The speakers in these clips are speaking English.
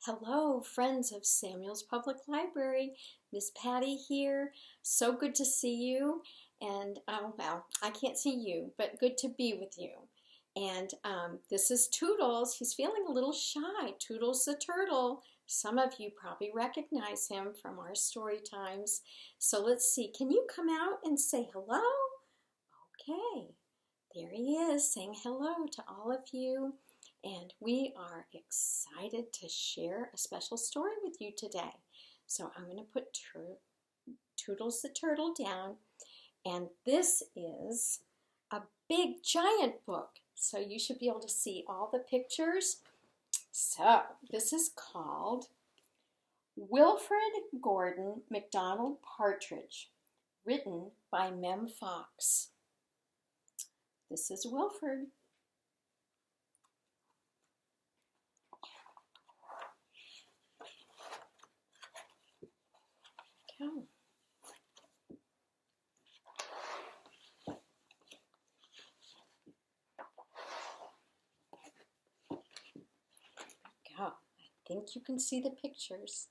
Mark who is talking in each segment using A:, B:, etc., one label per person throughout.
A: Hello, friends of Samuel's Public Library. Miss Patty here. So good to see you. And, well, I can't see you, but good to be with you. And this is Toodles. He's feeling a little shy. Toodles the turtle. Some of you probably recognize him from our story times. So let's see. Can you come out and say hello? Okay. There he is saying hello to all of you. And we are excited to share a special story with you today. So I'm going to put Toodles the turtle down. And this is a big giant book. So you should be able to see all the pictures. So this is called Wilfred Gordon MacDonald Partridge, written by Mem Fox. This is Wilfred. Go. I think you can see the pictures.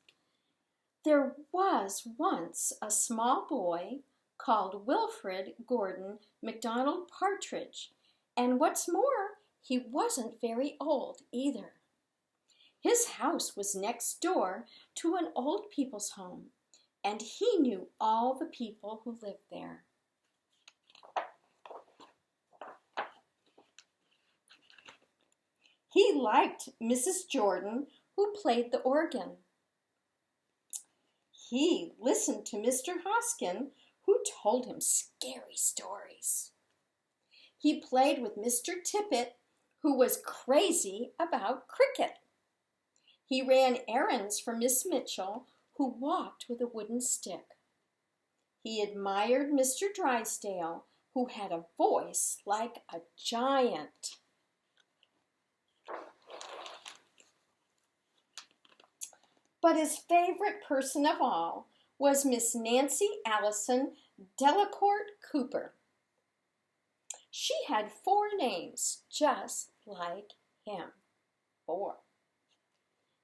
A: There was once a small boy called Wilfred Gordon MacDonald Partridge, and what's more, he wasn't very old either. His house was next door to an old people's home, and he knew all the people who lived there. He liked Mrs. Jordan, who played the organ. He listened to Mr. Hoskin, who told him scary stories. He played with Mr. Tippet, who was crazy about cricket. He ran errands for Miss Mitchell, who walked with a wooden stick. He admired Mr. Drysdale, who had a voice like a giant. But his favorite person of all was Miss Nancy Allison Delacourt Cooper. She had 4 names, just like him. 4.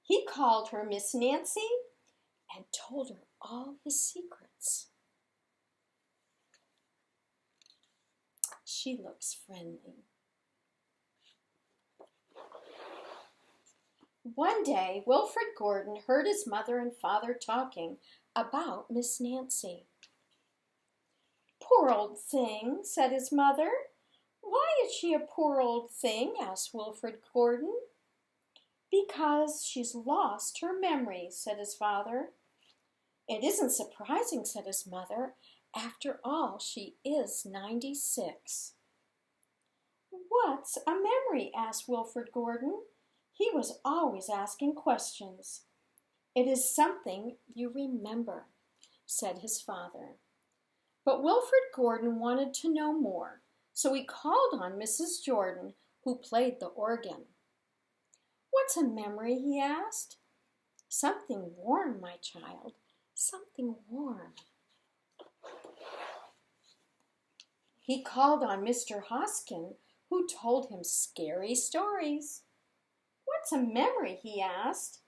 A: He called her Miss Nancy and told her all his secrets. She looks friendly. One day, Wilfred Gordon heard his mother and father talking about Miss Nancy. "Poor old thing," said his mother. "Why is she a poor old thing?" asked Wilfred Gordon. "Because she's lost her memory," said his father. "It isn't surprising," said his mother. "After all, she is 96. "What's a memory?" asked Wilfred Gordon. He was always asking questions. "It is something you remember," said his father. But Wilfred Gordon wanted to know more, so he called on Mrs. Jordan, who played the organ. "What's a memory?" he asked. "Something warm, my child, something warm." He called on Mr. Hoskin, who told him scary stories. "What's a memory?" he asked.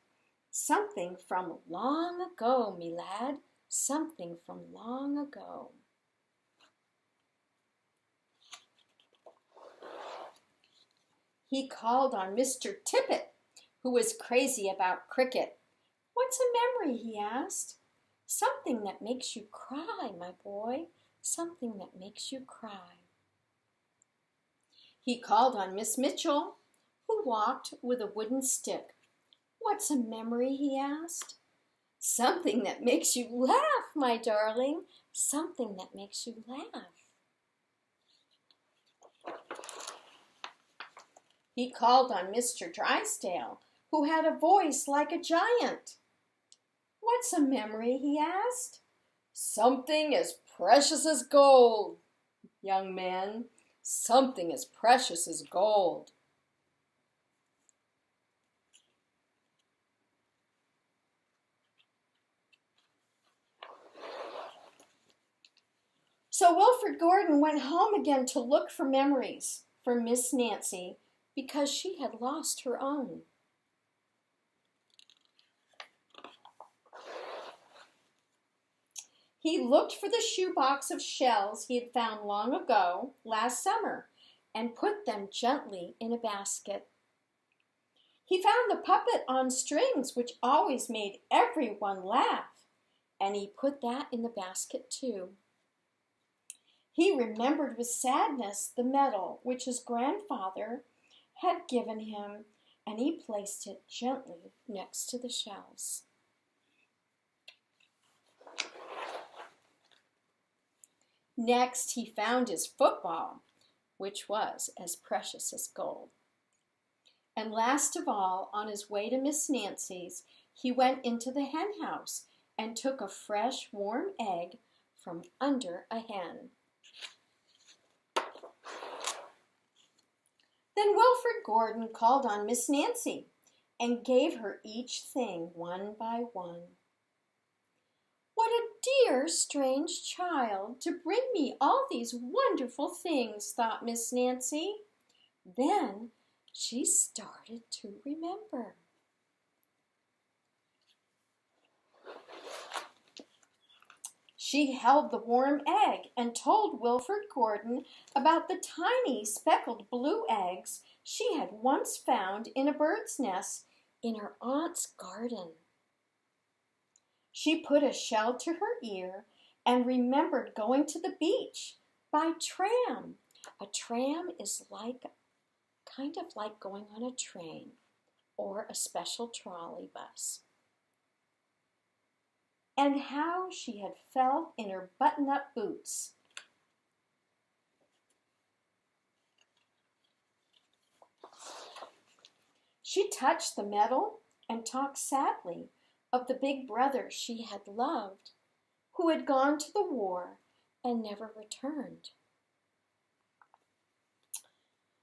A: "Something from long ago, me lad, something from long ago." He called on Mr. Tippet, who was crazy about cricket. "What's a memory?" he asked. "Something that makes you cry, my boy, something that makes you cry." He called on Miss Mitchell, who walked with a wooden stick. "What's a memory?" he asked. "Something that makes you laugh, my darling, something that makes you laugh." He called on Mr. Drysdale, who had a voice like a giant. "What's a memory?" he asked. "Something as precious as gold, young man, something as precious as gold." So Wilfred Gordon went home again to look for memories for Miss Nancy, because she had lost her own. He looked for the shoebox of shells he had found long ago, last summer, and put them gently in a basket. He found the puppet on strings, which always made everyone laugh, and he put that in the basket too. He remembered with sadness the medal which his grandfather had given him, and he placed it gently next to the shells. Next, he found his football, which was as precious as gold. And last of all, on his way to Miss Nancy's, he went into the hen house and took a fresh, warm egg from under a hen. Then Wilfred Gordon called on Miss Nancy and gave her each thing one by one. "What a dear, strange child to bring me all these wonderful things," thought Miss Nancy. Then she started to remember. She held the warm egg and told Wilfred Gordon about the tiny speckled blue eggs she had once found in a bird's nest in her aunt's garden. She put a shell to her ear and remembered going to the beach by tram. A tram is kind of like going on a train or a special trolley bus. And how she had felt in her button-up boots. She touched the medal and talked sadly of the big brother she had loved, who had gone to the war and never returned.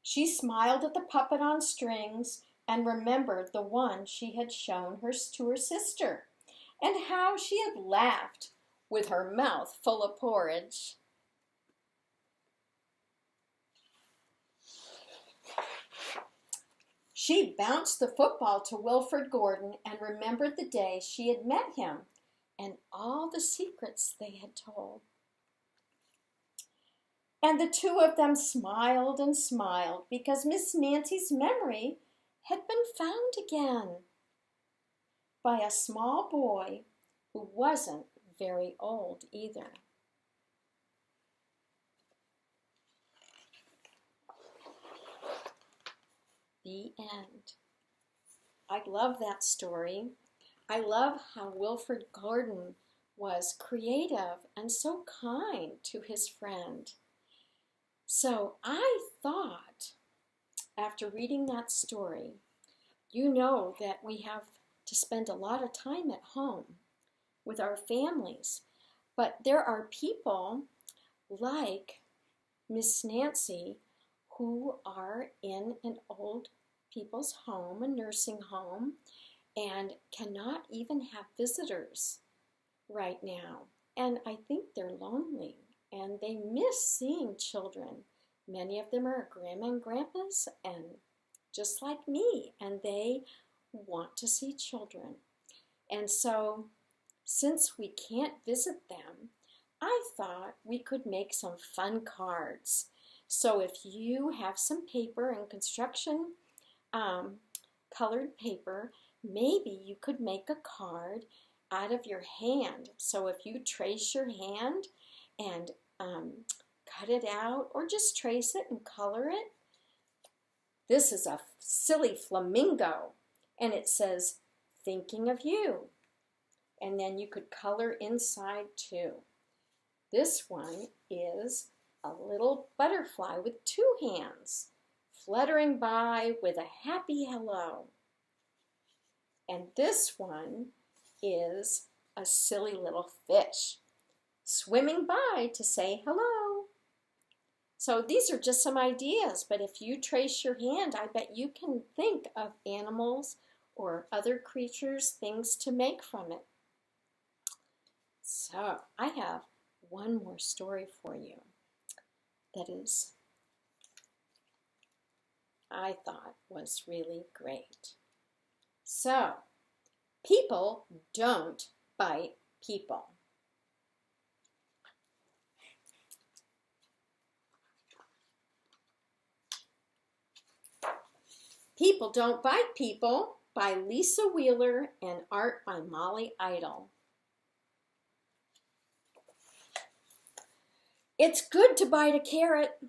A: She smiled at the puppet on strings and remembered the one she had shown to her sister, and how she had laughed with her mouth full of porridge. She bounced the football to Wilfred Gordon and remembered the day she had met him and all the secrets they had told. And the two of them smiled and smiled because Miss Nancy's memory had been found again by a small boy who wasn't very old either. The end. I love that story. I love how Wilfred Gordon was creative and so kind to his friend. So I thought, after reading that story, you know that we have to spend a lot of time at home with our families. But there are people like Miss Nancy who are in an old people's home, a nursing home, and cannot even have visitors right now. And I think they're lonely and they miss seeing children. Many of them are grandma and grandpas and just like me, and they want to see children. And so, since we can't visit them, I thought we could make some fun cards. So if you have some paper and construction colored paper, maybe you could make a card out of your hand. So if you trace your hand and cut it out, or just trace it and color it. This is a silly flamingo, and it says, "Thinking of you." And then you could color inside too. This one is a little butterfly with two hands, fluttering by with a happy hello. And this one is a silly little fish, swimming by to say hello. So these are just some ideas, but if you trace your hand, I bet you can think of animals or other creatures, things to make from it. So I have one more story for you that I thought was really great. So, people don't bite people. People Don't Bite People by Lisa Wheeler and art by Molly Idle. It's good to bite a carrot.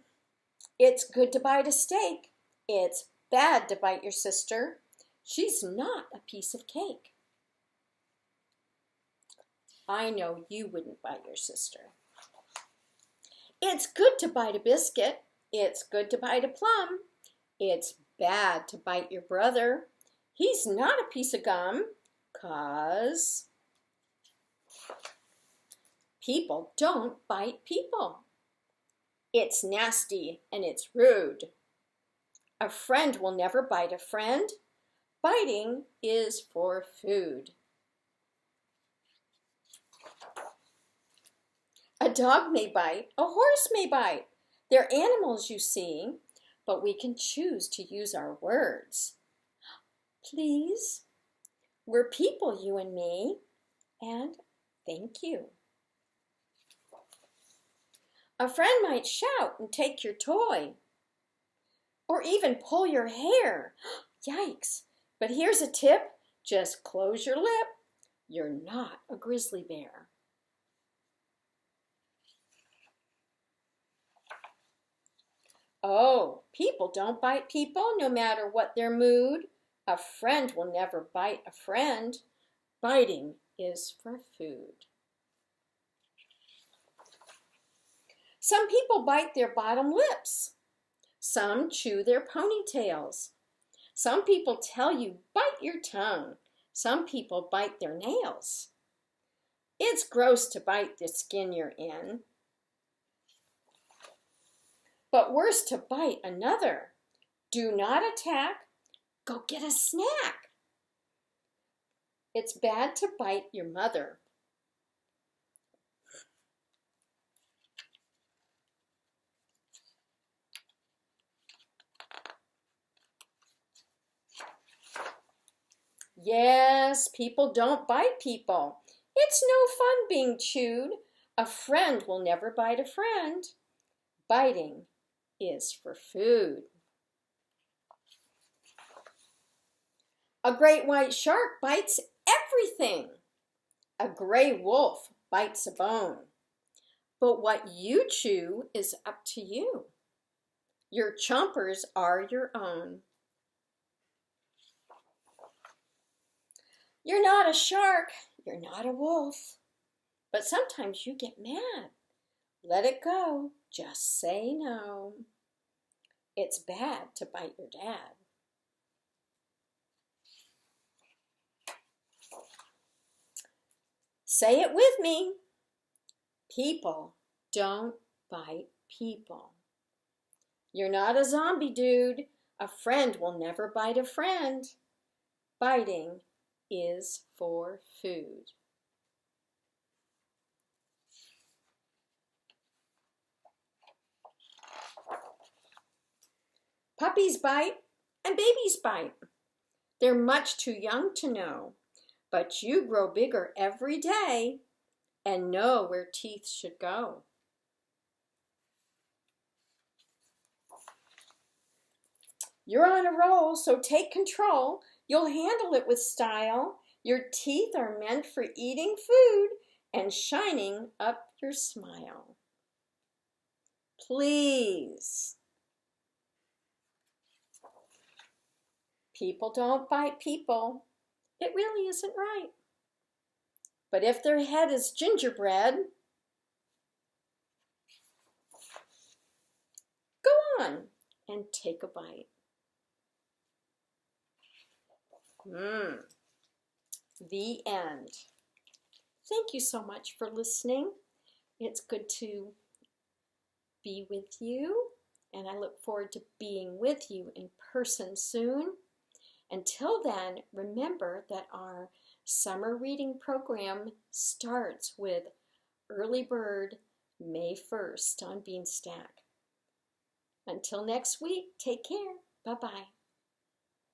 A: It's good to bite a steak. It's bad to bite your sister. She's not a piece of cake. I know you wouldn't bite your sister. It's good to bite a biscuit. It's good to bite a plum. It's bad to bite your brother. He's not a piece of gum, 'cause people don't bite people. It's nasty and it's rude. A friend will never bite a friend. Biting is for food. A dog may bite, a horse may bite. They're animals, you see, but we can choose to use our words. Please, we're people, you and me, and thank you. A friend might shout and take your toy, or even pull your hair. Yikes, but here's a tip. Just close your lip. You're not a grizzly bear. Oh, people don't bite people no matter what their mood. A friend will never bite a friend. Biting is for food. Some people bite their bottom lips. Some chew their ponytails. Some people tell you, bite your tongue. Some people bite their nails. It's gross to bite the skin you're in, but worse to bite another. Do not attack. Go get a snack. It's bad to bite your mother. Yes, people don't bite people. It's no fun being chewed. A friend will never bite a friend. Biting is for food. A great white shark bites everything. A gray wolf bites a bone. But what you chew is up to you. Your chompers are your own. You're not a shark, you're not a wolf, but sometimes you get mad. Let it go, just say no. It's bad to bite your dad. Say it with me. People don't bite people. You're not a zombie, dude. A friend will never bite a friend. Biting is for food. Puppies bite and babies bite. They're much too young to know, but you grow bigger every day and know where teeth should go. You're on a roll, so take control. You'll handle it with style. Your teeth are meant for eating food and shining up your smile. Please. People don't bite people. It really isn't right. But if their head is gingerbread, go on and take a bite. The end. Thank you so much for listening. It's good to be with you, and I look forward to being with you in person soon. Until then, remember that our summer reading program starts with Early Bird May 1st on Beanstack. Until next week, take care. Bye-bye.